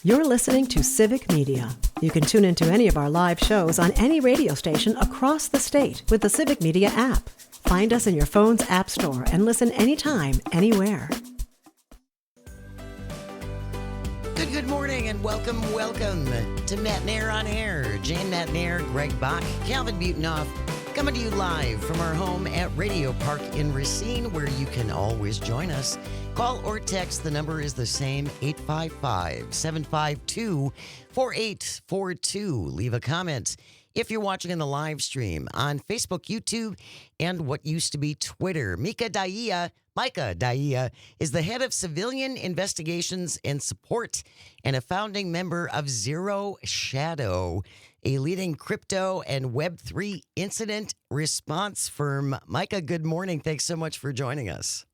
You're listening to Civic Media. You can tune into any of our live shows on any radio station across the state with the Civic Media app. Find us in your phone's app store and listen anytime, anywhere. Good morning and welcome to Matt Nair on Air. Jane Matt Nair, Greg Bach, Calvin Butonoff, coming to you live from our home at Radio Park in Racine, where you can always join us. Call or text. The number is the same, 855-752-4842. Leave a comment if you're watching in the live stream on Facebook, YouTube, and what used to be Twitter. Micah Daia is the head of civilian investigations and support and a founding member of Zero Shadow, a leading crypto and Web3 incident response firm. Micah, good morning. Thanks so much for joining us.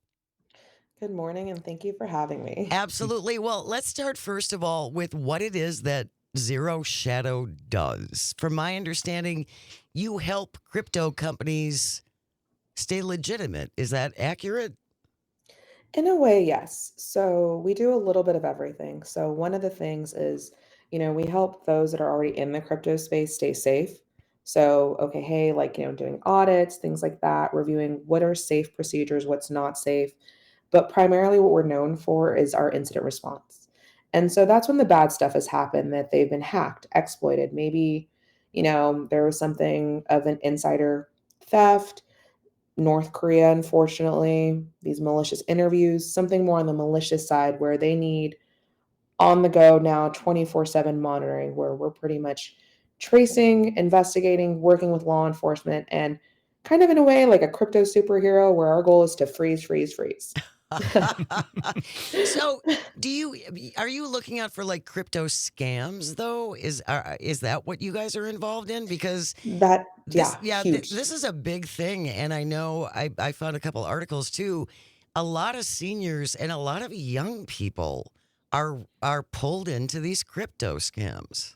Good morning, and thank you for having me. Absolutely. Well, let's start first of all with what it is that Zero Shadow does. From my understanding, you help crypto companies stay legitimate. Is that accurate? In a way, yes. So we do a little bit of everything. So one of the things is, we help those that are already in the crypto space stay safe. So, okay, hey, doing audits, things like that, reviewing what are safe procedures, what's not safe. But primarily what we're known for is our incident response. And so that's when the bad stuff has happened, that they've been hacked, exploited. Maybe, there was something of an insider theft, North Korea, unfortunately, these malicious interviews, something more on the malicious side where they need on the go now 24/7 monitoring, where we're pretty much tracing, investigating, working with law enforcement, and kind of in a way like a crypto superhero where our goal is to freeze. So, are you looking out for like crypto scams though? Is that what you guys are involved in? Because huge. this is a big thing, and I know I found a couple articles too. A lot of seniors and a lot of young people are pulled into these crypto scams.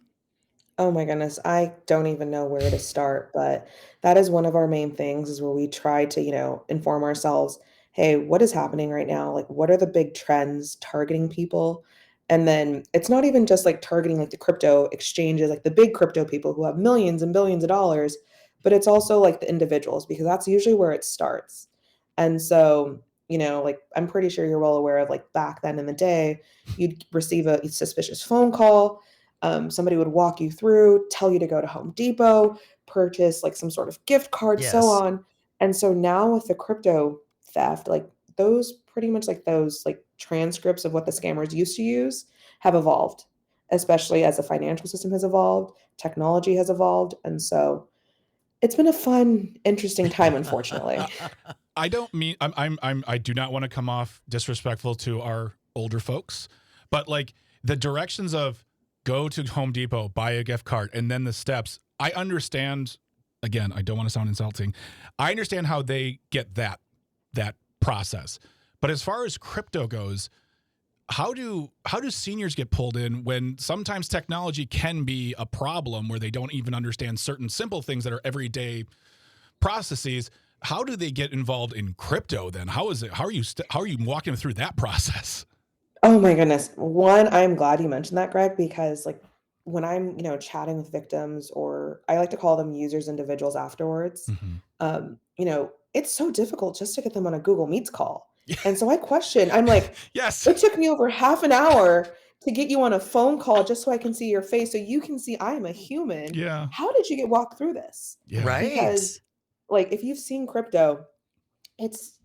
Oh my goodness, I don't even know where to start, but that is one of our main things is where we try to, inform ourselves, hey, what is happening right now? Like, what are the big trends targeting people? And then it's not even just like targeting like the crypto exchanges, like the big crypto people who have millions and billions of dollars, but it's also like the individuals because that's usually where it starts. And so, like I'm pretty sure you're well aware of like back then in the day, you'd receive a suspicious phone call. Somebody would walk you through, tell you to go to Home Depot, purchase like some sort of gift card, so Yes. on. And so now with the crypto theft, like those pretty much like those like transcripts of what the scammers used to use have evolved, especially as the financial system has evolved, technology has evolved. And so it's been a fun, interesting time, unfortunately. I don't mean I do not want to come off disrespectful to our older folks, but like the directions of go to Home Depot, buy a gift card, and then the steps. I understand. Again, I don't want to sound insulting. I understand how they get that process, but as far as crypto goes, how do seniors get pulled in when sometimes technology can be a problem where they don't even understand certain simple things that are everyday processes? How do they get involved in crypto then? How is it? How are you walking them through that process? Oh my goodness. One, I'm glad you mentioned that, Greg, because like when I'm, chatting with victims or I like to call them users, individuals afterwards, Mm-hmm. it's so difficult just to get them on a Google Meets call. And so I'm like, Yes. it took me over half an hour to get you on a phone call just so I can see your face so you can see I am a human. Yeah. How did you get walked through this? Yeah. Right. Because like if you've seen crypto, it's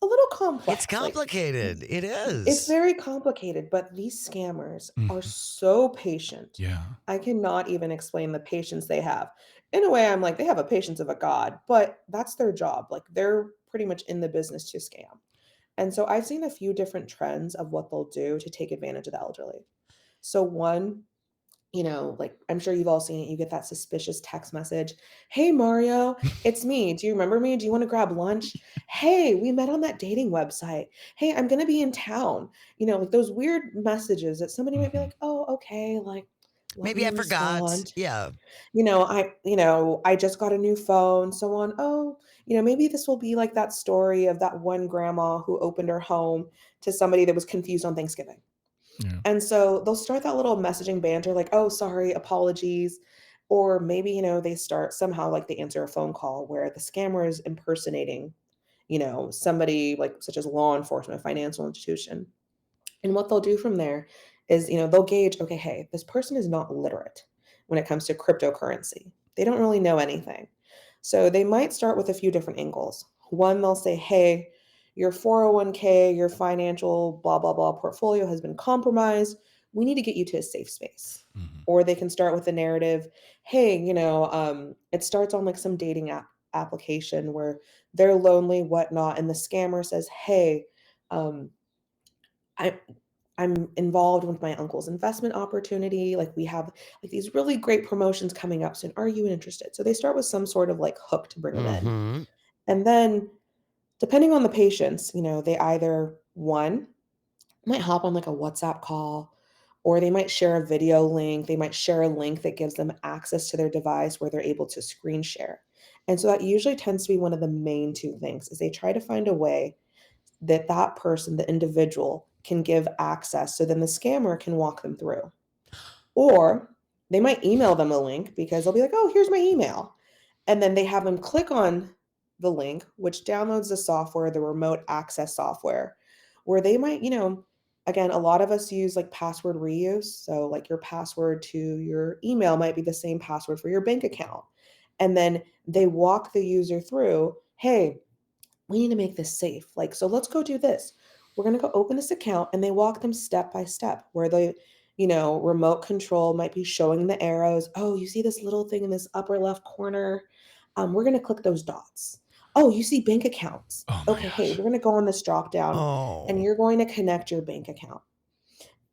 a little complex. It's complicated. It is. It's very complicated, but these scammers are Mhm. so patient. Yeah. I cannot even explain the patience they have. In a way, I'm like, they have a patience of a god, but that's their job. Like they're pretty much in the business to scam. And so I've seen a few different trends of what they'll do to take advantage of the elderly. So one, like I'm sure you've all seen it. You get that suspicious text message. Hey, Mario, it's me. Do you remember me? Do you want to grab lunch? Hey, we met on that dating website. Hey, I'm going to be in town. Like those weird messages that somebody might be Mhm. like, oh, okay. Like, let Maybe me I forgot. respond. Yeah. I just got a new phone, so on. Oh, maybe this will be like that story of that one grandma who opened her home to somebody that was confused on Thanksgiving. Yeah. And so they'll start that little messaging banter like, "Oh, sorry, apologies." Or maybe, they start somehow like they answer a phone call where the scammer is impersonating, somebody like such as law enforcement, financial institution. And what they'll do from there is, they'll gauge, okay, hey, this person is not literate when it comes to cryptocurrency. They don't really know anything. So they might start with a few different angles. One, they'll say, hey, your 401k, your financial blah, blah, blah portfolio has been compromised. We need to get you to a safe space. Mhm. Or they can start with the narrative, hey, it starts on like some dating application where they're lonely, whatnot. And the scammer says, hey, um, I I'm involved with my uncle's investment opportunity. Like we have like these really great promotions coming up soon. Are you interested? So they start with some sort of like hook to bring them in. Mm-hmm. And then depending on the patients, they either one might hop on like a WhatsApp call or they might share a video link. They might share a link that gives them access to their device where they're able to screen share. And so that usually tends to be one of the main two things is they try to find a way that that person, the individual, can give access so then the scammer can walk them through. Or they might email them a link because they'll be like, oh, here's my email. And then they have them click on the link, which downloads the software, the remote access software, where they might, again, a lot of us use like password reuse. So, like your password to your email might be the same password for your bank account. And then they walk the user through, hey, we need to make this safe. Like, so let's go do this. We're going to go open this account and they walk them step by step where the, remote control might be showing the arrows. Oh, you see this little thing in this upper left corner? We're going to click those dots. Oh, you see bank accounts. Oh my Okay, hey, gosh. we're going to go on this drop down and Oh. you're going to connect your bank account.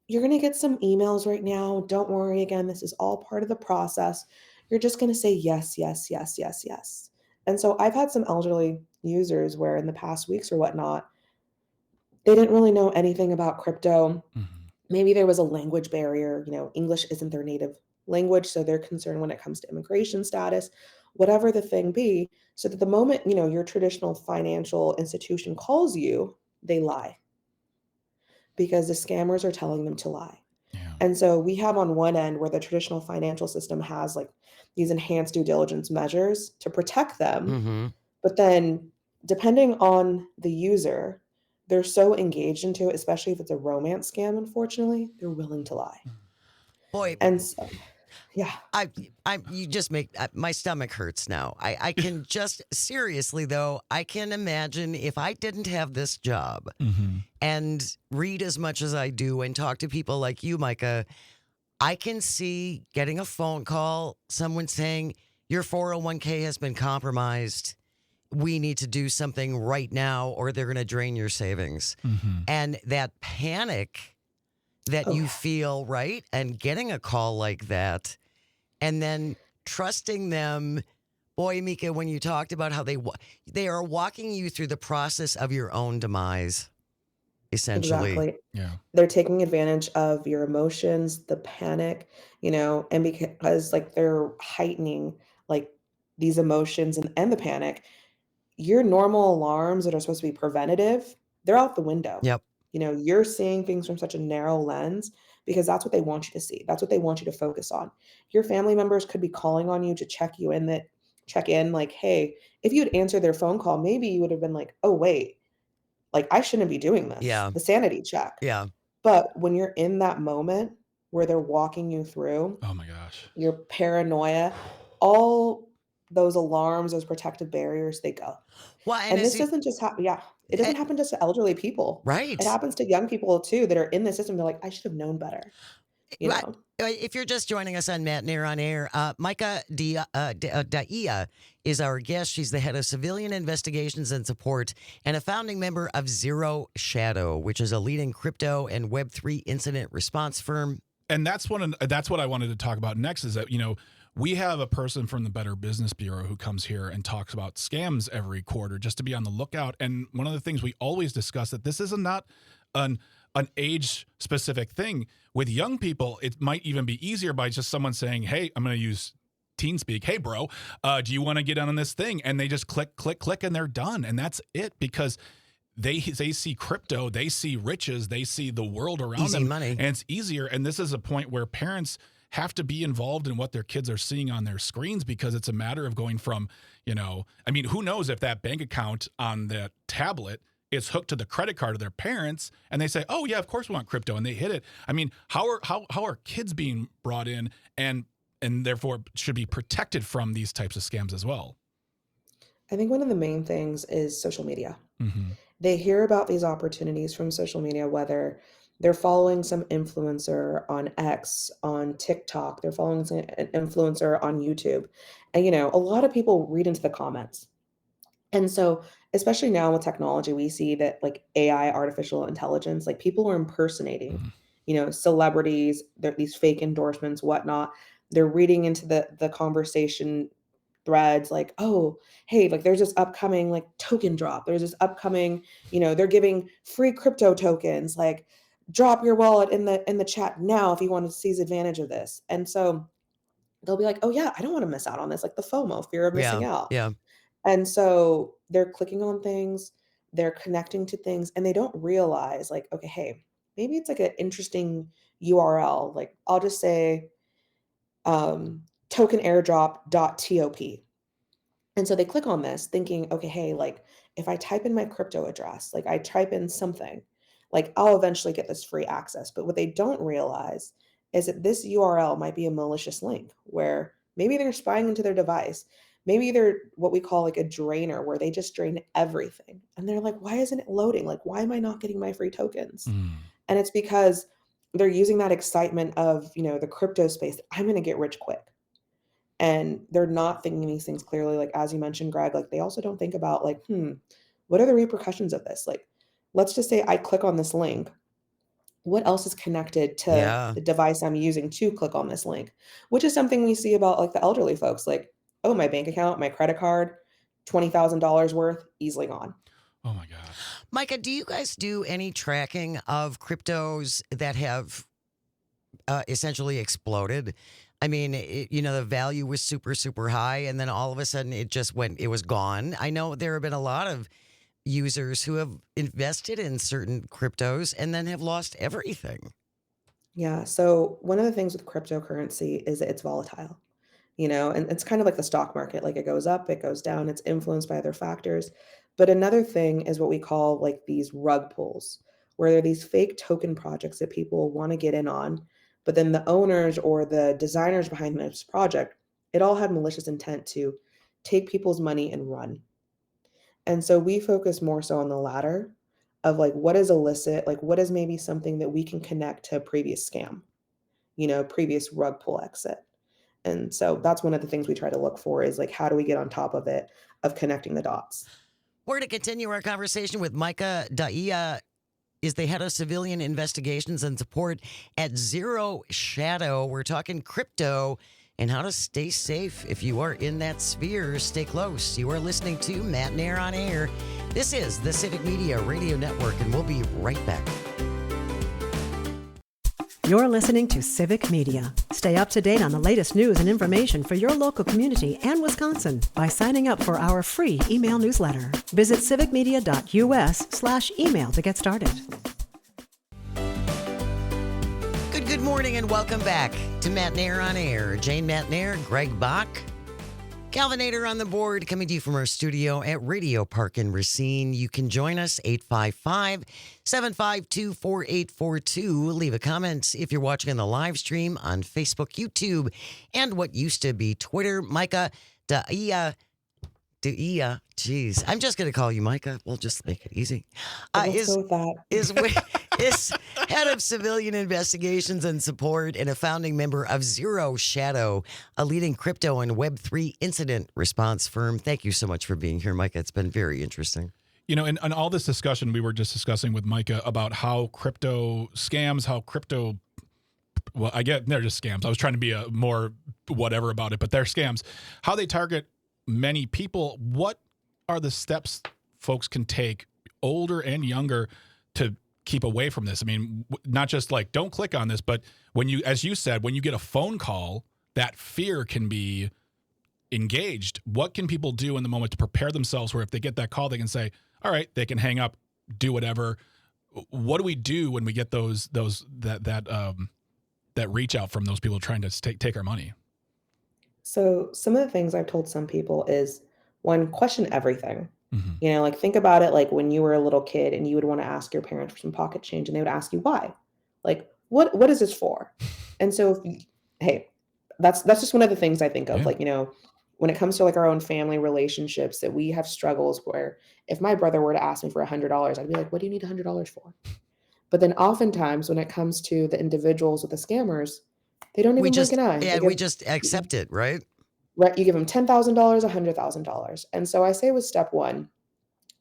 You're going to get some emails right now. Don't worry. Again, this is all part of the process. You're just going to say yes, yes, yes, yes, yes. And so I've had some elderly users where in the past weeks or whatnot, they didn't really know anything about crypto. Mhm. Maybe there was a language barrier. English isn't their native language. So they're concerned when it comes to immigration status, whatever the thing be. So that the moment, your traditional financial institution calls you, they lie because the scammers are telling them to lie. Yeah. And so we have on one end where the traditional financial system has like these enhanced due diligence measures to protect them. Mm-hmm. But then depending on the user, they're so engaged into it, especially if it's a romance scam, unfortunately, they're willing to lie. Boy, And so, yeah. you just make my stomach hurts now. I can just seriously though, I can imagine if I didn't have this job Mm-hmm. and read as much as I do and talk to people like you, Micah, I can see getting a phone call, someone saying your 401k has been compromised. We need to do something right now or they're going to drain your savings. Mm-hmm. And that panic that Oh, you yeah. feel, right? And getting a call like that and then trusting them. Boy, Mika, when you talked about how they are walking you through the process of your own demise, essentially. Exactly. Yeah. They're taking advantage of your emotions, the panic, and because like they're heightening like these emotions and the panic, your normal alarms that are supposed to be preventative, they're out the window. Yep. You're seeing things from such a narrow lens because that's what they want you to see. That's what they want you to focus on. Your family members could be calling on you to check in like, hey, if you had answered their phone call, maybe you would have been like, oh, wait, like I shouldn't be doing this. Yeah. The sanity check. Yeah. But when you're in that moment where they're walking you through Oh my gosh. your paranoia, all those alarms, those protective barriers, they go. Well, and And as this you, doesn't just happen. Yeah, it eh, doesn't happen just to elderly people. It right. happens to young people too that are in the system. They're like, I should have known better. You Right. know, If you're just joining us on Matt Nair on Air, Micah Daia is our guest. She's the head of civilian investigations and support and a founding member of Zero Shadow, which is a leading crypto and Web3 incident response firm. And that's what I wanted to talk about next is that, we have a person from the Better Business Bureau who comes here and talks about scams every quarter just to be on the lookout. And one of the things we always discuss that this is not an age specific thing. With young people, it might even be easier by just someone saying, hey, I'm going to use teen speak. Hey, bro, do you want to get on this thing? And they just click, click, click, and they're done. And that's it because they see crypto, they see riches, they see the world around Easy them, money. and it's easier. And this is a point where parents have to be involved in what their kids are seeing on their screens, because it's a matter of going from, I mean, who knows if that bank account on that tablet is hooked to the credit card of their parents, and they say, "Oh yeah, of course we want crypto," and they hit it. I mean, how are kids being brought in and therefore should be protected from these types of scams as well? I think one of the main things is social media. Mm-hmm. They hear about these opportunities from social media, whether they're following some influencer on X, on TikTok, they're following an influencer on YouTube. And, a lot of people read into the comments. And so, especially now with technology, we see that like AI, artificial intelligence, like people are impersonating, celebrities, these fake endorsements, whatnot. They're reading into the conversation threads like, oh, hey, like there's this upcoming like token drop. There's this upcoming, they're giving free crypto tokens, like drop your wallet in the chat now if you want to seize advantage of this. And so they'll be like, oh yeah, I don't want to miss out on this, like the FOMO, fear of Yeah. missing out. Yeah. And so they're clicking on things, they're connecting to things, and they don't realize like, okay, hey, maybe it's like an interesting URL. Like I'll just say tokenairdrop.top. And so they click on this thinking, okay, hey, like if I type in my crypto address, like I type in something, like I'll eventually get this free access. But what they don't realize is that this URL might be a malicious link where maybe they're spying into their device. Maybe they're what we call like a drainer, where they just drain everything. And they're like, why isn't it loading? Like, why am I not getting my free tokens? And it's because they're using that excitement of, the crypto space. I'm going to get rich quick. And they're not thinking these things clearly. Like, as you mentioned, Greg, like they also don't think about like, what are the repercussions of this? Like, let's just say I click on this link. What else is connected to the device I'm using to click on this link? Which is something we see about like the elderly folks. Like, oh, my bank account, my credit card, $20,000 worth, easily gone. Oh my God. Micah, do you guys do any tracking of cryptos that have essentially exploded? I mean, the value was super, super high, and then all of a sudden it was gone. I know there have been a lot of users who have invested in certain cryptos and then have lost everything. Yeah. So one of the things with cryptocurrency is that it's volatile, and it's kind of like the stock market. Like it goes up, it goes down, it's influenced by other factors. But another thing is what we call like these rug pulls, where there are these fake token projects that people want to get in on, but then the owners or the designers behind this project, it all had malicious intent to take people's money and run. And so we focus more so on the latter of like what is illicit, like what is maybe something that we can connect to a previous scam, previous rug pull exit. And so that's one of the things we try to look for is like, how do we get on top of it, of connecting the dots? We're going to continue our conversation with Micah Daia, is the head of civilian investigations and support at Zero Shadow. We're talking crypto and how to stay safe if you are in that sphere. Stay close. You are listening to Matt Nair on Air. This is the Civic Media Radio Network, and we'll be right back. You're listening to Civic Media. Stay up to date on the latest news and information for your local community and Wisconsin by signing up for our free email newsletter. Visit civicmedia.us/email to get started. Good morning and welcome back to Matt Nair on Air. Jane Matt Nair, Greg Bach, Calvinator on the board, coming to you from our studio at Radio Park in Racine. You can join us, 855-752-4842. Leave a comment if you're watching on the live stream on Facebook, YouTube, and what used to be Twitter. Micah Daia. Jeez. I'm just going to call you Micah. We'll just make it easy. Let's go with that. Is head of civilian investigations and support and a founding member of Zero Shadow, a leading crypto and Web3 incident response firm. Thank you so much for being here, Micah. It's been very interesting. In all this discussion, we were just discussing with Micah about how crypto scams, well, I get they're just scams. I was trying to be a more whatever about it, but they're scams. How they target many people. What are the steps folks can take, older and younger, to keep away from this? I mean, not just like, don't click on this, but when you, as you said, when you get a phone call, that fear can be engaged. What can people do in the moment to prepare themselves where if they get that call, they can say, all right, they can hang up, do whatever. What do we do when we get that reach out from those people trying to take our money? So some of the things I've told some people is, one, question everything. Mm-hmm. You know, like think about it like when you were a little kid and you would want to ask your parents for some pocket change and they would ask you why. Like, what is this for? And so hey, that's just one of the things I think of. Yeah. Like, you know, when it comes to like our own family relationships, that we have struggles where if my brother were to ask me for $100, I'd be like, what do you need $100 for? But then oftentimes when it comes to the individuals with the scammers, they don't We even blink just an eye. yeah, They we give, just accept it, right? right, you give them $10,000, $100,000. And so I say with step one,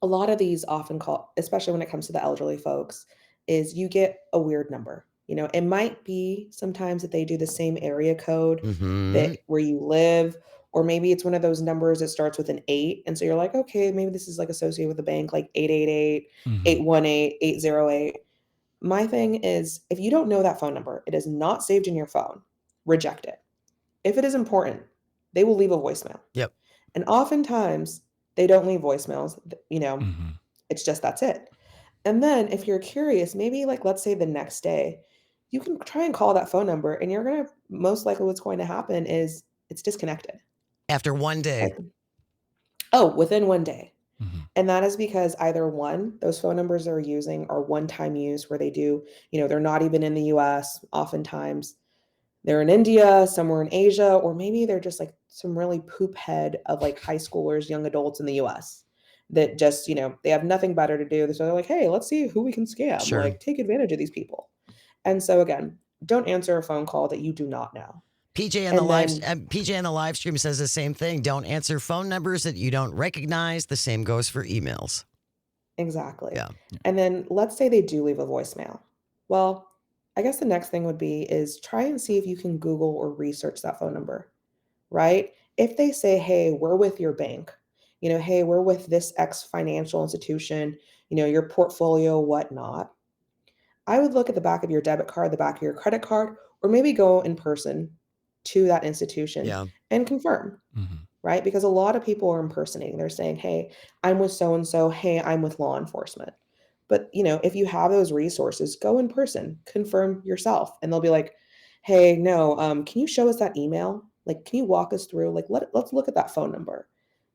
a lot of these often call, especially when it comes to the elderly folks, is you get a weird number. You know, it might be sometimes that they do the same area code Mm-hmm. that where you live, or maybe it's one of those numbers that starts with an 8. And so you're like, okay, maybe this is like associated with a bank, like 888, Mm-hmm. 818, 808. My thing is, if you don't know that phone number, it is not saved in your phone, reject it. If it is important, they will leave a voicemail. Yep. And oftentimes they don't leave voicemails, you know, Mm-hmm. it's just that's it. And then if you're curious, maybe like let's say the next day, you can try and call that phone number and you're going to most likely what's going to happen is it's disconnected. After one day. Like, oh, within one day. Mm-hmm. And that is because either one, those phone numbers they're using are one-time use where they do, you know, they're not even in the US. Oftentimes they're in India, somewhere in Asia, or maybe they're just like some really poop head of like high schoolers, young adults in the US that just, you know, they have nothing better to do. So they're like, hey, let's see who we can scam. Sure. Like take advantage of these people. And so again, don't answer a phone call that you do not know. PJ in the live stream says the same thing. Don't answer phone numbers that you don't recognize. The same goes for emails. Exactly. Yeah. And then let's say they do leave a voicemail. Well, I guess the next thing would be is try and see if you can Google or research that phone number, right? If they say, hey, we're with your bank, you know, hey, we're with this X financial institution, you know, your portfolio, whatnot, I would look at the back of your debit card, the back of your credit card, or maybe go in person to that institution Yeah. and confirm, Mm-hmm. right? Because a lot of people are impersonating. They're saying, hey, I'm with so-and-so. Hey, I'm with law enforcement. But, you know, if you have those resources, go in person, confirm yourself. And they'll be like, hey, no, can you show us that email? Like, can you walk us through? Like, let's look at that phone number.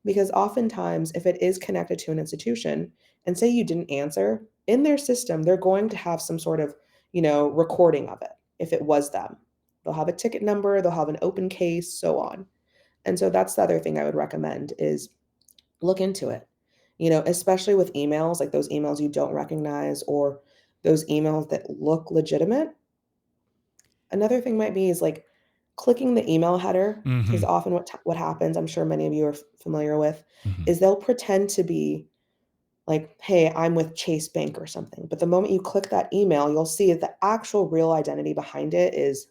Because oftentimes, if it is connected to an institution and say you didn't answer, in their system, they're going to have some sort of, you know, recording of it if it was them. They'll have a ticket number, they'll have an open case, so on. And so that's the other thing I would recommend is look into it. You know, especially with emails, like those emails you don't recognize or those emails that look legitimate. Another thing might be is like clicking the email header Mm-hmm. is often what happens. I'm sure many of you are familiar with Mm-hmm. is they'll pretend to be like, hey, I'm with Chase Bank or something. But the moment you click that email, you'll see that the actual real identity behind it is,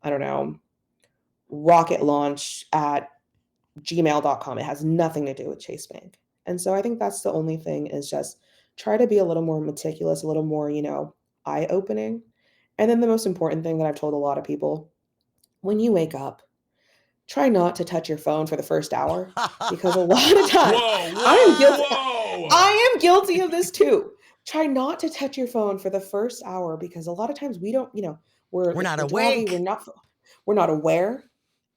I don't know, rocket launch at gmail.com. It has nothing to do with Chase Bank. And so I think that's the only thing is just try to be a little more meticulous, a little more, you know, eye-opening. And then the most important thing that I've told a lot of people, when you wake up, try not to touch your phone for the first hour because a lot of times I am guilty of this too. Try not to touch your phone for the first hour because a lot of times we don't, you know, We're not awake. We're not aware.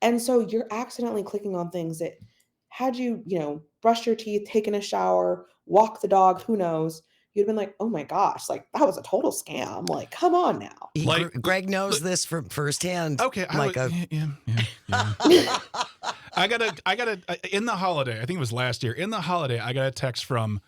And so you're accidentally clicking on things that had you, you know, brushed your teeth, taken a shower, walked the dog, who knows, you'd been like, oh my gosh, like that was a total scam. Like, come on now. Like, Greg knows this from firsthand. Okay, Micah. Yeah. I gotta. In the holiday, I think it was last year. In the holiday, I got a text from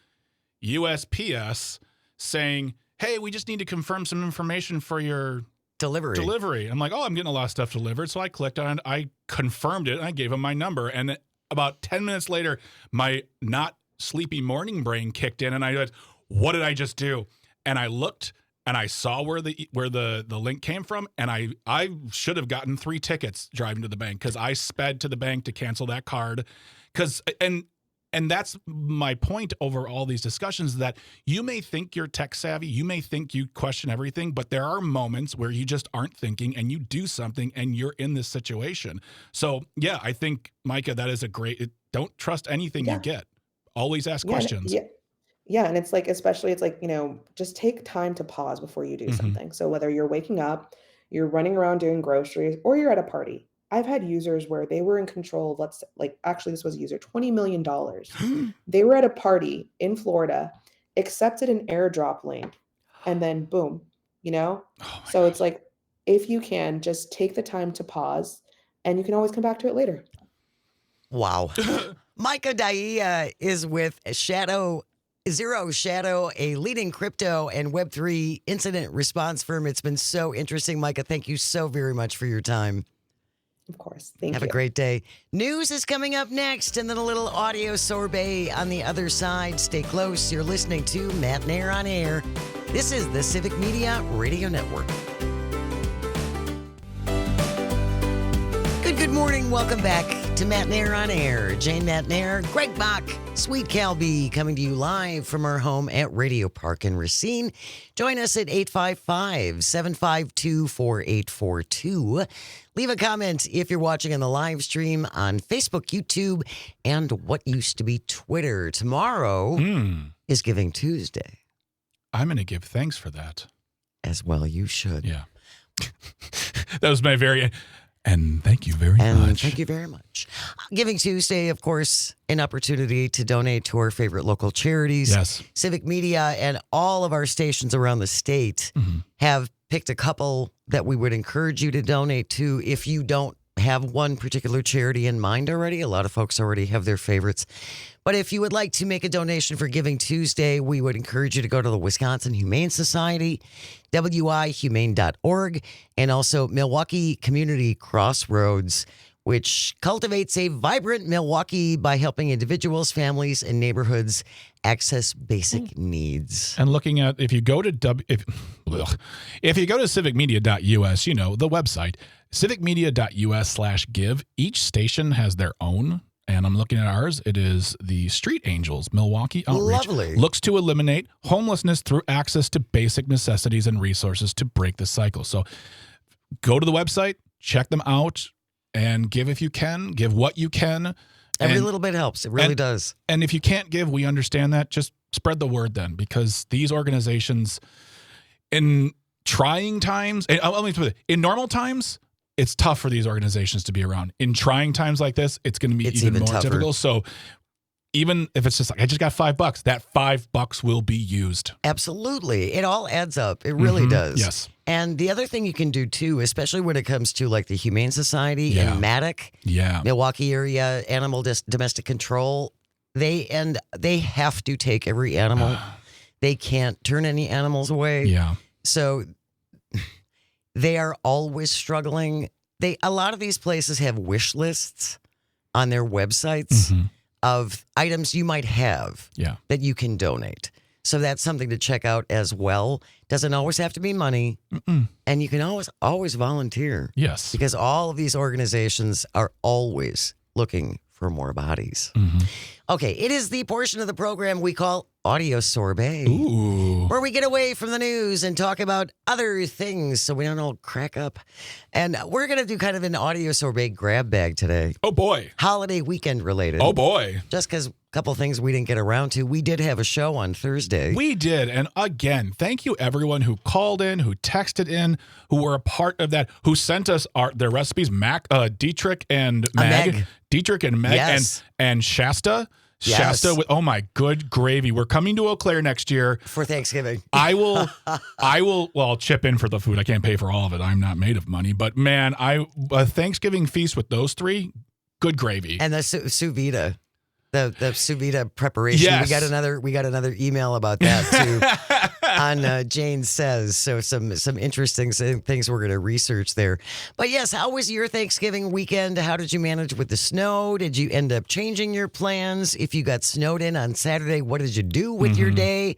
USPS saying, "Hey, we just need to confirm some information for your delivery." I'm like, "Oh, I'm getting a lot of stuff delivered." So I clicked on it, I confirmed it, and I gave them my number. And about 10 minutes later, my not sleepy morning brain kicked in, and I went, "What did I just do?" And I looked. And I saw where the link came from, and I should have gotten 3 tickets driving to the bank because I sped to the bank to cancel that card. And that's my point over all these discussions, that you may think you're tech savvy, you may think you question everything, but there are moments where you just aren't thinking and you do something and you're in this situation. So yeah, I think, Micah, that is don't trust anything you get. Always ask questions. Yeah. Yeah, and it's like, especially, it's like, just take time to pause before you do Hmm. something. So whether you're waking up, you're running around doing groceries, or you're at a party. I've had users where they were in control of, like, actually, this was a user, $20 million. They were at a party in Florida, accepted an airdrop link, and then boom, you know? Oh my So it's like, if you can, just take the time to pause, and you can always come back to it later. Wow. God. Micah Daia is with Zero Shadow, a leading crypto and Web3 incident response firm. It's been so interesting, Micah. Thank you so very much for your time. Of course. Thank Have you. a great day. News is coming up next, and then a little audio sorbet on the other side. Stay close. You're listening to Matt Nair on Air. This is the Civic Media Radio Network. Good morning. Welcome back to Matt Nair on Air. Jane Matt Nair, Greg Bach, Sweet Calby, coming to you live from our home at Radio Park in Racine. Join us at 855-752-4842. Leave a comment if you're watching on the live stream on Facebook, YouTube, and what used to be Twitter. Tomorrow is Giving Tuesday. I'm going to give thanks for that. As well, you should. Yeah. That was my very... And thank you very much. Thank you very much. Giving Tuesday, of course, an opportunity to donate to our favorite local charities. Yes. Civic Media and all of our stations around the state have picked a couple that we would encourage you to donate to if you don't have one particular charity in mind already. A lot of folks already have their favorites. But if you would like to make a donation for Giving Tuesday, we would encourage you to go to the Wisconsin Humane Society, wihumane.org, and also Milwaukee Community Crossroads, which cultivates a vibrant Milwaukee by helping individuals, families, and neighborhoods access basic needs. And looking at, if you go to civicmedia.us, the website, civicmedia.us/give, each station has their own. And I'm looking at ours. It is the Street Angels Milwaukee Outreach. Lovely. Looks to eliminate homelessness through access to basic necessities and resources to break the cycle. So go to the website, check them out, and give if you can, give what you can. Every And- little bit helps. It really does. And if you can't give, we understand that. Just spread the word then, because these organizations in trying times, and let me put it, in normal times, it's tough for these organizations to be around. In trying times like this, it's going to be even more tougher. difficult. So even if it's just like, I just got $5, that $5 will be used. Absolutely. It all adds up. It really does. Yes. And the other thing you can do too, especially when it comes to like the Humane Society Yeah. and Matic, Yeah. Milwaukee area animal domestic control, they have to take every animal. They can't turn any animals away. Yeah. So they are always struggling. A lot of these places have wish lists on their websites of items you might have Yeah. that you can donate. So that's something to check out as well. Doesn't always have to be money. And you can always volunteer. Yes. Because all of these organizations are always looking for more bodies. Okay, it is the portion of the program we call Audio Sorbet, Ooh. where we get away from the news and talk about other things so we don't all crack up. And we're going to do kind of an Audio Sorbet grab bag today. Oh, boy. Holiday weekend related. Oh, boy. Just because a couple things we didn't get around to. We did have a show on Thursday. We did. And again, thank you everyone who called in, who texted in, who were a part of that, who sent us their recipes, Dietrich and Meg. Dietrich and Meg Yes. and Shasta. Yes. Shasta with, oh my good gravy. We're coming to Eau Claire next year. For Thanksgiving. I'll chip in for the food. I can't pay for all of it. I'm not made of money, but man, a Thanksgiving feast with those three, good gravy. And the sous vide. The sous vide preparation. Yes. We got another email about that too on Jane Says. So some interesting things we're going to research there. But yes, how was your Thanksgiving weekend? How did you manage with the snow? Did you end up changing your plans? If you got snowed in on Saturday, what did you do with your day?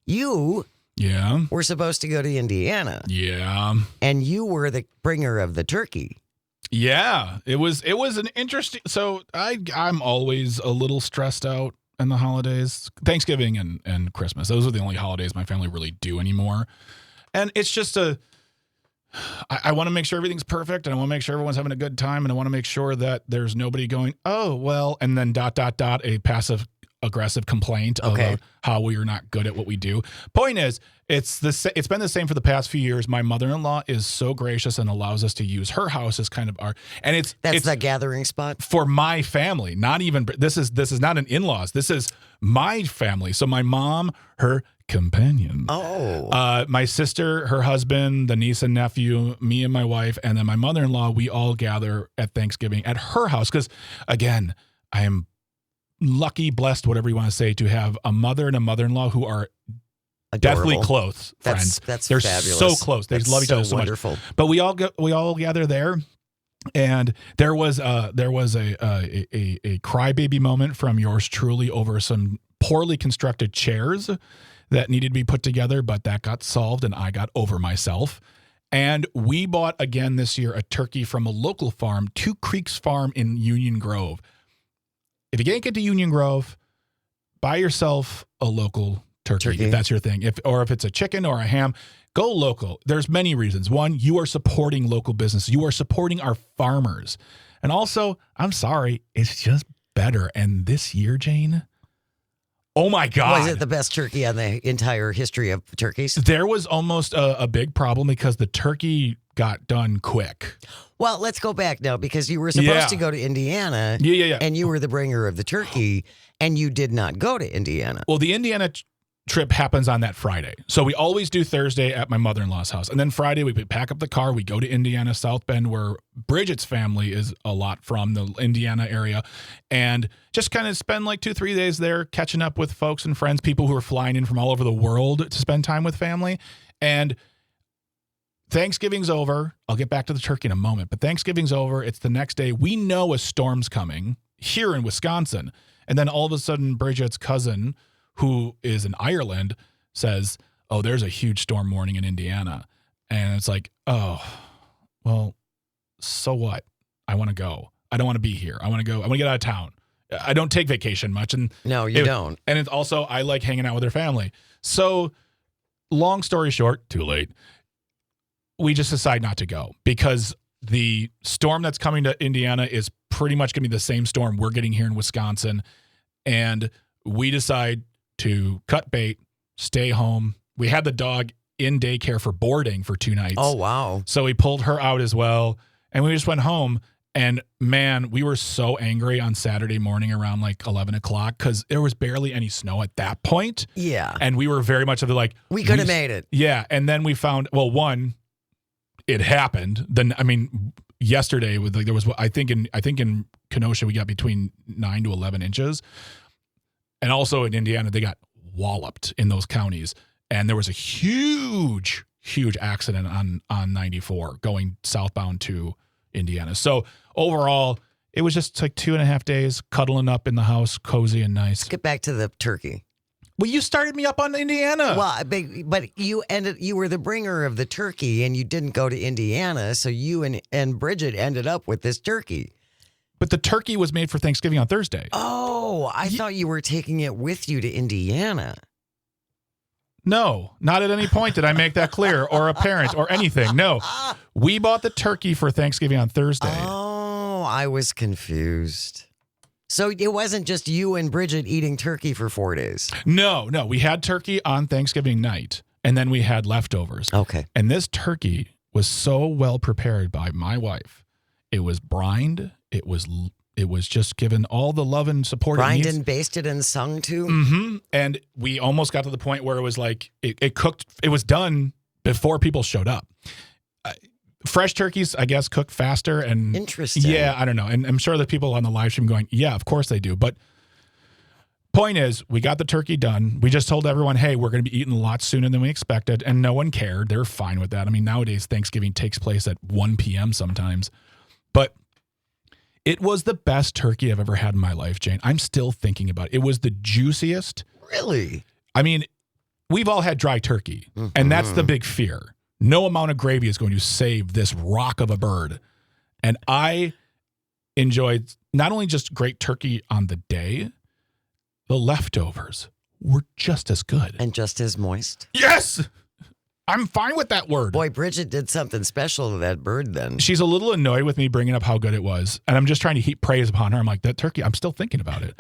You Yeah. were supposed to go to Indiana, Yeah. and you were the bringer of the turkey. Yeah, it was an interesting. So I'm always a little stressed out in the holidays, Thanksgiving and Christmas. Those are the only holidays my family really do anymore. And it's just I want to make sure everything's perfect, and I want to make sure everyone's having a good time, and I want to make sure that there's nobody going, oh, well, and then ... a passive aggressive complaint Okay. about how we are not good at what we do. Point is, it's been the same for the past few years. My mother-in-law is so gracious and allows us to use her house as kind of our, and it's the gathering spot. for my family. Not even this is not an in-laws. This is my family. So my mom, her companion. Oh. My sister, her husband, the niece and nephew, me and my wife, and then my mother-in-law, we all gather at Thanksgiving at her house. Because, again, I am lucky, blessed, whatever you want to say, to have a mother and a mother-in-law who are deathly Adorable. close friends. That's They're fabulous. so close. They That's love each other so wonderful. much. But we all gather there. And there was a crybaby moment from yours truly over some poorly constructed chairs that needed to be put together, but that got solved and I got over myself. And we bought again this year a turkey from a local farm, Two Creeks Farm in Union Grove. If you can't get to Union Grove, buy yourself a local turkey. If that's your thing. If it's a chicken or a ham, go local. There's many reasons. One, you are supporting local business. You are supporting our farmers. And also, I'm sorry, it's just better. And this year, Jane, oh my God. Was it the best turkey on the entire history of turkeys? There was almost a big problem because the turkey got done quick. Well, let's go back now because you were supposed to go to Indiana. Yeah. And you were the bringer of the turkey, and you did not go to Indiana. Well, the Indiana trip happens on that Friday. So we always do Thursday at my mother-in-law's house. And then Friday, we pack up the car. We go to Indiana, South Bend, where Bridget's family is a lot from, the Indiana area. And just kind of spend like 2-3 days there catching up with folks and friends, people who are flying in from all over the world to spend time with family. And Thanksgiving's over. I'll get back to the turkey in a moment. But Thanksgiving's over. It's the next day. We know a storm's coming here in Wisconsin. And then all of a sudden, Bridget's cousin, who is in Ireland, says, oh, there's a huge storm warning in Indiana. And it's like, oh, well, so what? I want to go. I don't want to be here. I want to go. I want to get out of town. I don't take vacation much. And No, you don't. And it's also, I like hanging out with their family. So long story short, too late. We just decide not to go because the storm that's coming to Indiana is pretty much going to be the same storm we're getting here in Wisconsin. And we decide to cut bait, stay home. We had the dog in daycare for boarding for 2 nights. Oh, wow. So we pulled her out as well. And we just went home. And man, we were so angry on Saturday morning around like 11 o'clock because there was barely any snow at that point. Yeah. And we were very much of the like, We could have made it. yeah. And then we found, well, one, it happened. Then, I mean, yesterday with like, there was, I think in Kenosha, we got between 9 to 11 inches. And also in Indiana, they got walloped in those counties. And there was a huge accident on 94 going southbound to Indiana. So overall, it was just like 2.5 days cuddling up in the house, cozy and nice. Get back to the turkey. Well, you started me up on Indiana. Well, but you were the bringer of the turkey, and you didn't go to Indiana, so you and Bridget ended up with this turkey. But the turkey was made for Thanksgiving on Thursday. Oh, I thought you were taking it with you to Indiana. No, not at any point did I make that clear or apparent or anything. No, we bought the turkey for Thanksgiving on Thursday. Oh, I was confused. So it wasn't just you and Bridget eating turkey for 4 days. No, we had turkey on Thanksgiving night and then we had leftovers. Okay. And this turkey was so well prepared by my wife. It was brined. It was just given all the love and support it Brined needs. and basted and sung to. Mm-hmm. And we almost got to the point where it was like it cooked. It was done before people showed up. Fresh turkeys, I guess, cook faster. And Interesting. Yeah, I don't know. And I'm sure the people on the live stream going, yeah, of course they do. But point is, we got the turkey done. We just told everyone, hey, we're going to be eating a lot sooner than we expected. And no one cared. They're fine with that. I mean, nowadays, Thanksgiving takes place at 1 p.m. sometimes. But it was the best turkey I've ever had in my life, Jane. I'm still thinking about it. It was the juiciest. Really? I mean, we've all had dry turkey, and that's the big fear. No amount of gravy is going to save this rock of a bird. And I enjoyed not only just great turkey on the day, the leftovers were just as good. And just as moist? Yes! I'm fine with that word. Boy, Bridget did something special to that bird then. She's a little annoyed with me bringing up how good it was. And I'm just trying to heap praise upon her. I'm like, that turkey, I'm still thinking about it.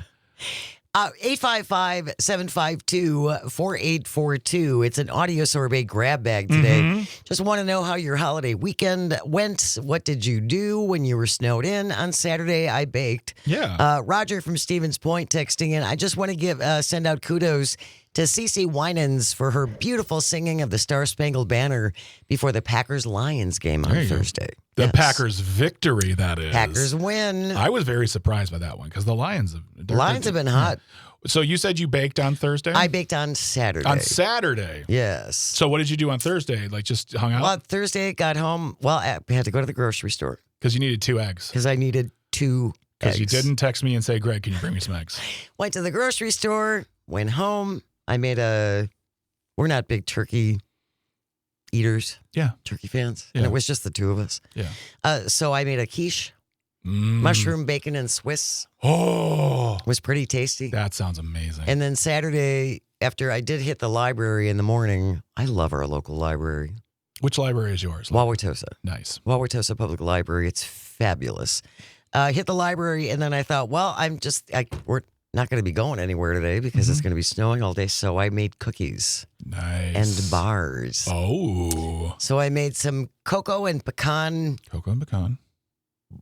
855-752-4842. It's an audio sorbet grab bag today. Just want to know how your holiday weekend went. What did you do when you were snowed in? On Saturday, I baked. Yeah. Roger from Stevens Point texting in. I just want to send out kudos to Cece Winans for her beautiful singing of the Star Spangled Banner before the Packers-Lions game on There you go. Thursday. The Yes. Packers victory, that is. Packers win. I was very surprised by that one because the Lions Lions have been hot. So you said you baked on Thursday? I baked on Saturday. On Saturday. Yes. So what did you do on Thursday? Like just hung Well, out? Thursday got home. Well, I had to go to the grocery store Because you needed 2 eggs. because I needed 2 eggs. Because you didn't text me and say, Greg, can you bring me some eggs? Went to the grocery store, went home. I made we're not big turkey eaters, Yeah. turkey fans. And Yeah. it was just the 2 of us. Yeah. So I made a quiche, Mm. mushroom, bacon, and Swiss. Oh, It was pretty tasty. that sounds amazing. And then Saturday, after I did hit the library in the morning, I love our local library, Which library is yours? Wauwatosa. Nice. Wauwatosa Public Library. It's fabulous. Hit the library, and then I thought, well, we're not going to be going anywhere today because it's going to be snowing all day. So I made cookies Nice. and bars. Oh. So I made some cocoa and pecan Cocoa and pecan.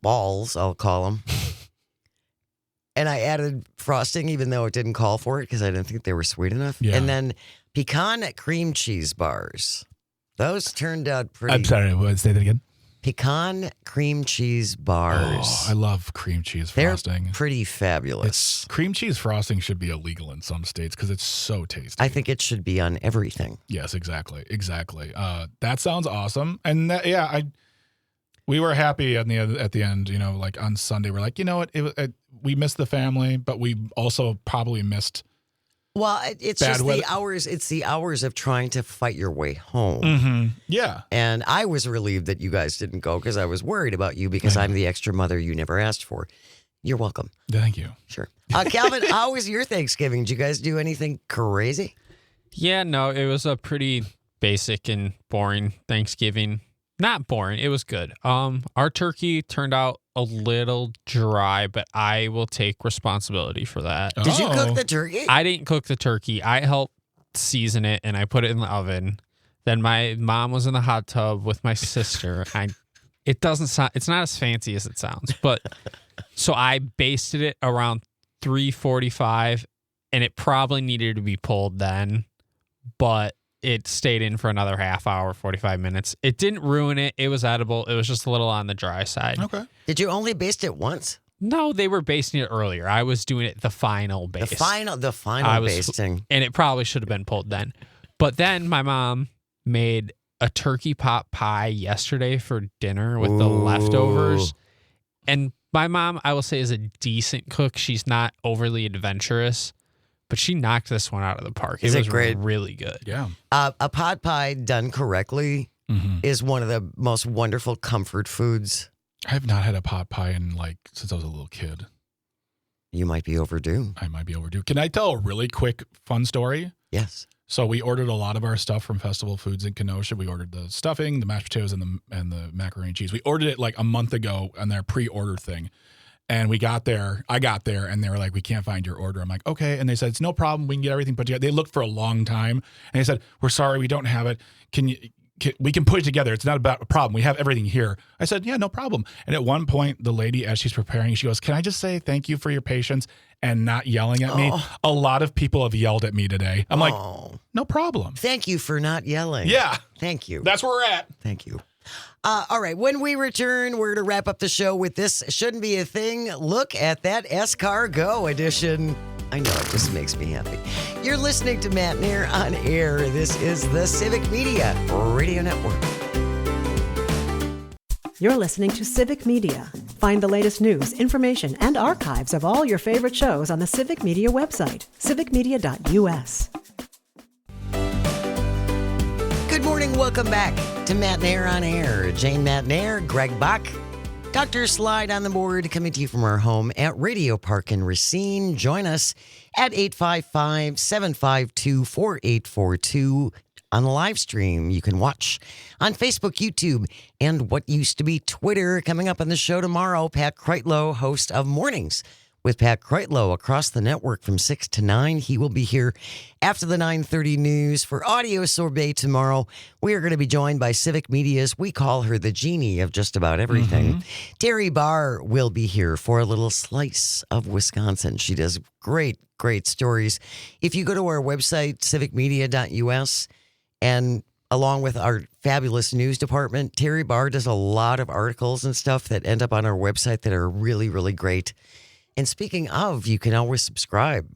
balls, I'll call them. And I added frosting, even though it didn't call for it because I didn't think they were sweet enough. Yeah. And then pecan cream cheese bars. Those turned out pretty. I'm sorry, say that again. Pecan cream cheese bars. Oh, I love cream cheese They're frosting. pretty fabulous. It's cream cheese frosting should be illegal in some states because it's so tasty. I think it should be on everything. Yes, exactly. That sounds awesome. And we were happy at the end. You know, like on Sunday, we're like, you know what? We missed the family, but we also probably missed. Well, it's Bad just weather. the hours. It's the hours of trying to fight your way home. Mm-hmm. Yeah. And I was relieved that you guys didn't go because I was worried about you because I'm the extra mother you never asked for. You're welcome. Thank you. Sure. Calvin, how was your Thanksgiving? Did you guys do anything crazy? Yeah, no, it was a pretty basic and boring Thanksgiving. Not boring, it was good. Our turkey turned out a little dry, but I will take responsibility for that. Did you cook Oh. the turkey? I didn't cook the turkey. I helped season it and I put it in the oven. Then my mom was in the hot tub with my sister. It doesn't sound, it's not as fancy as it sounds, but so I basted it around 3:45 and it probably needed to be pulled then, but it stayed in for another half hour, 45 minutes. It didn't ruin it. It was edible. It was just a little on the dry side. Okay. Did you only baste it once? No, they were basting it earlier. I was doing it the final base. The final I was- basting. And it probably should have been pulled then. But then my mom made a turkey pot pie yesterday for dinner with the Ooh. leftovers. And my mom, I will say, is a decent cook. She's not overly adventurous, but she knocked this one out of the park. Is it it was great? really good. Yeah. A pot pie done correctly Mm-hmm. is one of the most wonderful comfort foods. I have not had a pot pie since I was a little kid. You might be overdue. I might be overdue. Can I tell a really quick fun story? Yes. So we ordered a lot of our stuff from Festival Foods in Kenosha. We ordered the stuffing, the mashed potatoes, and the macaroni and cheese. We ordered it like a month ago on their pre-order thing. And I got there, and they were like, we can't find your order. I'm like, okay. And they said, it's no problem. We can get everything put together. They looked for a long time. And they said, we're sorry, we don't have it. We can put it together. It's not about a problem. We have everything here. I said, yeah, no problem. And at one point, the lady, as she's preparing, she goes, can I just say thank you for your patience and not yelling at me? A lot of people have yelled at me today. I'm like, no problem. Thank you for not yelling. Yeah, Thank you. that's where we're at. Thank you. All right. When we return, we're to wrap up the show with this shouldn't be a thing. Look at that Escargot edition. I know, it just makes me happy. You're listening to Matt Nair on air. This is the Civic Media Radio Network. You're listening to Civic Media. Find the latest news, information, and archives of all your favorite shows on the Civic Media website, civicmedia.us. Good morning. Welcome back to Matt Nair on air. Jane Matt Nair, Greg Bach, Dr. Slide on the board, coming to you from our home at Radio Park in Racine. Join us at 855-752-4842 on the live stream. You can watch on Facebook, YouTube, and what used to be Twitter. Coming up on the show tomorrow, Pat Kreitlow, host of Mornings with Pat Kreitlow across the network from 6 to 9. He will be here after the 9:30 news for Audio Sorbet tomorrow. We are going to be joined by Civic Media's, we call her the genie of just about everything. Terry Barr will be here for a little slice of Wisconsin. She does great stories. If you go to our website, civicmedia.us, and along with our fabulous news department, Terry Barr does a lot of articles and stuff that end up on our website that are really, really great. And speaking of, you can always subscribe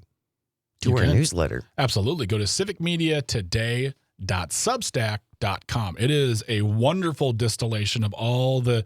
to our newsletter. Absolutely. Go to civicmediatoday.substack.com. It is a wonderful distillation of all the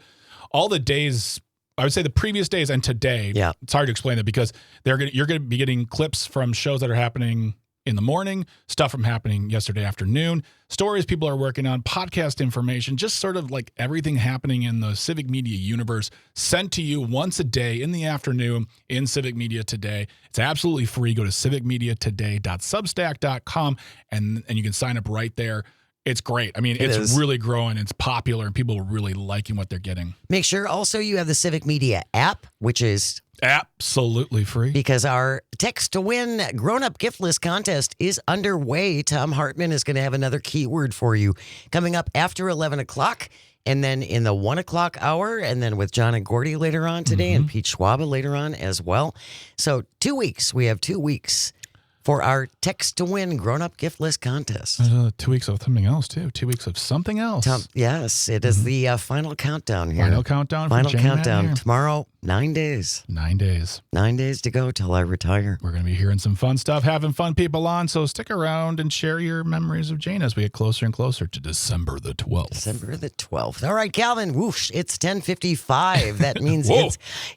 days, I would say the previous days and today. Yeah. It's hard to explain that because you're going to be getting clips from shows that are happening in the morning, stuff from happening yesterday afternoon, stories people are working on, podcast information, just sort of like everything happening in the Civic Media universe sent to you once a day in the afternoon in Civic Media Today. It's absolutely free. Go to civicmediatoday.substack.com and you can sign up right there. It's great. I mean, it's really growing. It's popular and people are really liking what they're getting. Make sure also you have the Civic Media app, which is absolutely free. Because our Text to Win grown-up gift list contest is underway. Tom Hartman is going to have another keyword for you coming up after 11 o'clock and then in the 1 o'clock hour and then with John and Gordy later on today and Pete Schwaba later on as well. So 2 weeks. We have 2 weeks for our Text to Win grown-up gift list contest. 2 weeks of something else, too. 2 weeks of something else. Yes, it is the final countdown here. Final countdown. Final countdown. Tomorrow, 9 days. 9 days. 9 days to go till I retire. We're going to be hearing some fun stuff, having fun people on, so stick around and share your memories of Jane as we get closer and closer to December the 12th. December the 12th. All right, Calvin, whoosh, it's 10:55. That means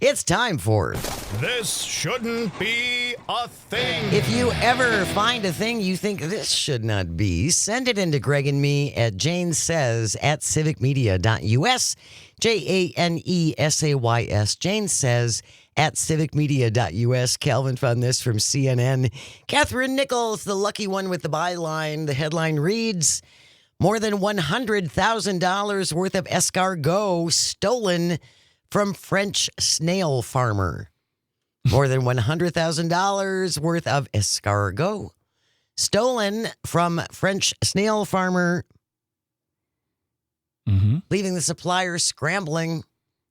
it's time for This Shouldn't Be a Thing. If you ever find a thing you think this should not be, send it into Greg and me at janesays@civicmedia.us. JANESAYS. Jane Says at civicmedia.us. Calvin found this from CNN. Catherine Nichols, the lucky one with the byline. The headline reads, more than $100,000 worth of escargot stolen from French snail farmer. More than $100,000 worth of escargot stolen from French snail farmer, leaving the supplier scrambling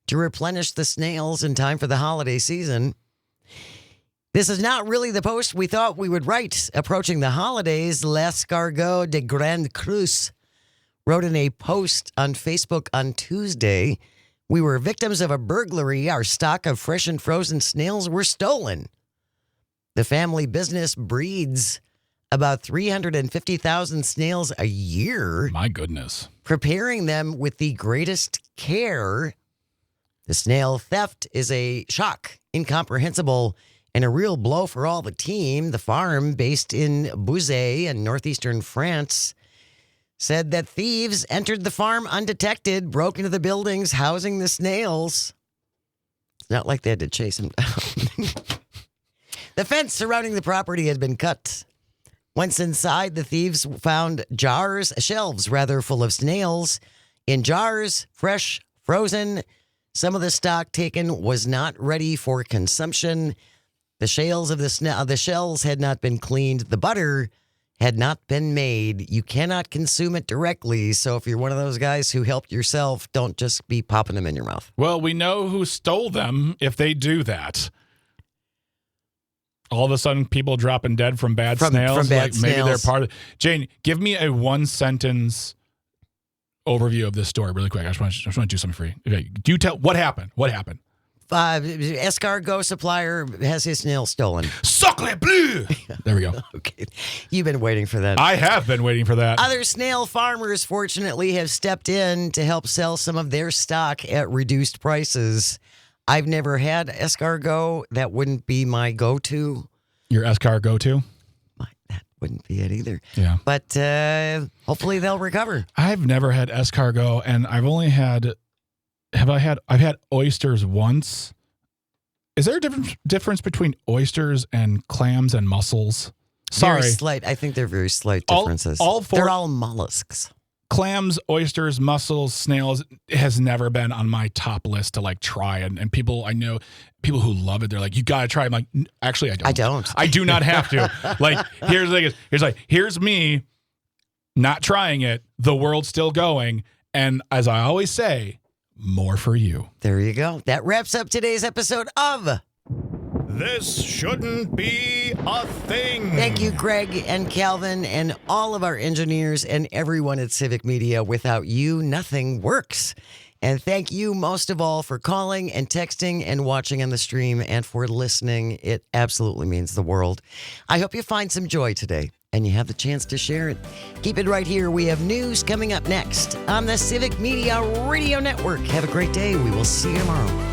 to replenish the snails in time for the holiday season. This is not really the post we thought we would write. Approaching the holidays, L'Escargot de Grande Cruz wrote in a post on Facebook on Tuesday, we were victims of a burglary. Our stock of fresh and frozen snails were stolen. The family business breeds about 350,000 snails a year. My goodness. Preparing them with the greatest care. The snail theft is a shock, incomprehensible, and a real blow for all the team. The farm, based in Bouzet in northeastern France, said that thieves entered the farm undetected, broke into the buildings housing the snails. It's not like they had to chase them down. The fence surrounding the property had been cut. Once inside, the thieves found shelves full of snails. In jars, fresh, frozen. Some of the stock taken was not ready for consumption. The shells of the shells had not been cleaned. The butter had not been made. You cannot consume it directly. So if you're one of those guys who helped yourself, don't just be popping them in your mouth. Well, we know who stole them if they do that. All of a sudden, people dropping dead from bad snails. From bad snails. Maybe they're part of it. Jane, give me a one-sentence overview of this story really quick. I just want to do something for you. Okay, do you tell what happened? What happened? Escargot supplier has his snail stolen. Sacre bleu! There we go. Okay. You've been waiting for that. I have been waiting for that. Other snail farmers, fortunately, have stepped in to help sell some of their stock at reduced prices. I've never had escargot. That wouldn't be my go-to. Your escargot go-to? That wouldn't be it either. Yeah. But hopefully they'll recover. I've never had escargot, and I've only had... I've had oysters once. Is there a difference between oysters and clams and mussels? Sorry. Very slight. I think they're very slight differences. All four, they're all mollusks. clams, oysters, mussels, snails has never been on my top list to like try. And people, I know people who love it. They're like, you got to try it. I'm like, actually, I don't. I don't. I do not have to. Like, here's the thing. Here's me not trying it. The world's still going. And as I always say, more for you. There you go. That wraps up today's episode of This Shouldn't Be a Thing. Thank you, Greg and Calvin, and all of our engineers and everyone at Civic Media. Without you, nothing works. And thank you most of all for calling and texting and watching on the stream and for listening. It absolutely means the world. I hope you find some joy today and you have the chance to share it. Keep it right here. We have news coming up next on the Civic Media Radio Network. Have a great day. We will see you tomorrow.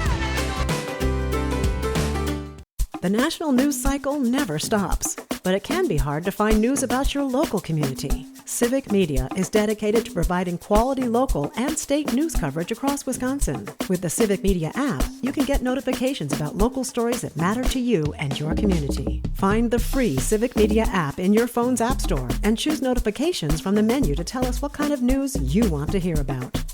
The national news cycle never stops, but it can be hard to find news about your local community. Civic Media is dedicated to providing quality local and state news coverage across Wisconsin. With the Civic Media app, you can get notifications about local stories that matter to you and your community. Find the free Civic Media app in your phone's app store and choose notifications from the menu to tell us what kind of news you want to hear about.